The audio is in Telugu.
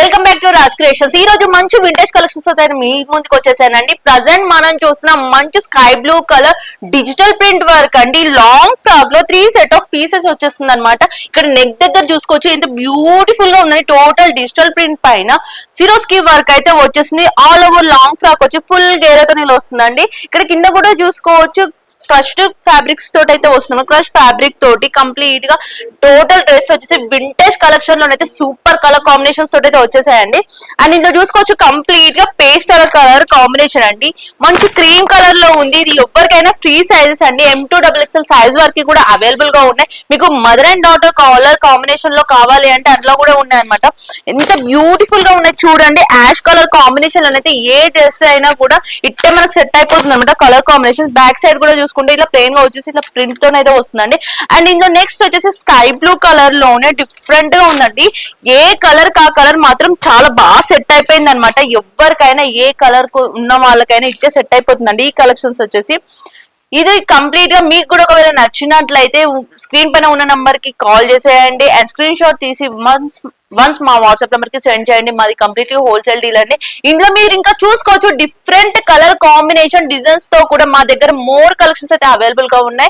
Welcome back to Raj creations. ఈ రోజు మంచి వింటేజ్ కలెక్షన్స్ అయితే మీ ముందుకు వచ్చేసానండి. ప్రజెంట్ మనం చూసిన మంచి sky blue colour digital print work అండి. లాంగ్ ఫ్రాక్ లో 3 సెట్ ఆఫ్ పీసెస్ వచ్చేస్తుంది అనమాట. ఇక్కడ నెక్ దగ్గర చూసుకోవచ్చు, ఎంత బ్యూటిఫుల్ గా ఉందని. టోటల్ డిజిటల్ ప్రింట్ పైన సిరోస్కి వర్క్ అయితే వచ్చేసింది. ఆల్ ఓవర్ లాంగ్ ఫ్రాక్ వచ్చి ఫుల్ గేరతో వస్తుందండి. ఇక్కడ కింద కూడా చూసుకోవచ్చు, క్రష్డ్ ఫ్యాబ్రిక్స్ తోటి అయితే వస్తున్నాం. క్రష్ ఫ్యాబ్రిక్ తోటి కంప్లీట్ గా టోటల్ డ్రెస్ వచ్చేసి వింటేజ్ కలెక్షన్ లోనైతే సూపర్ కలర్ కాంబినేషన్స్ తోటి అయితే వచ్చేసాయండి. అండ్ ఇందులో చూసుకోవచ్చు కంప్లీట్ గా పేస్టల్ కలర్ కాంబినేషన్ అండి. మంచి క్రీమ్ కలర్ లో ఉంది. ఇది ఎవరికైనా ఫ్రీ సైజెస్ అండి. M2XXL సైజ్ వరకు కూడా అవైలబుల్ గా ఉన్నాయి. మీకు mother and daughter colour combination లో కావాలి అంటే అట్లా కూడా ఉన్నాయి అనమాట. ఎంత బ్యూటిఫుల్ గా ఉన్నాయి చూడండి. యాష్ కలర్ కాంబినేషన్ అయితే ఏ డ్రెస్ అయినా కూడా ఇట్టే మనకు సెట్ అయిపోతుంది అనమాట. కలర్ కాంబినేషన్ బ్యాక్ సైడ్ కూడా చూసుకుంటే ఇలా ప్లెయిన్ గా వచ్చేసి ఇట్లా ప్రింట్ తో అయితే వస్తుందండి. అండ్ ఇందులో నెక్స్ట్ వచ్చేసి స్కై బ్లూ కలర్ లోనే డిఫరెంట్ గా ఉందండి. ఏ కలర్ కా కలర్ మాత్రం చాలా బాగా సెట్ అయిపోయింది అనమాట. ఎవరికైనా ఏ కలర్ ఉన్న వాళ్ళకైనా ఇట్టే సెట్ అయిపోతుందండి ఈ కలెక్షన్స్ వచ్చేసి. ఇది కంప్లీట్ గా మీకు కూడా ఒకవేళ నచ్చినట్లయితే స్క్రీన్ పైన ఉన్న నంబర్ కి కాల్ చేసేయండి అండ్ స్క్రీన్ షాట్ తీసి వన్స్ మా వాట్సాప్ నెంబర్ కి సెండ్ చేయండి. మాది కంప్లీట్లీ హోల్సేల్ డీల్ అండి. ఇందులో మీరు ఇంకా చూసుకోవచ్చు డిఫరెంట్ కలర్ కాంబినేషన్ డిజైన్స్ తో కూడా మా దగ్గర మోర్ కలెక్షన్స్ అయితే అవైలబుల్ గా ఉన్నాయి.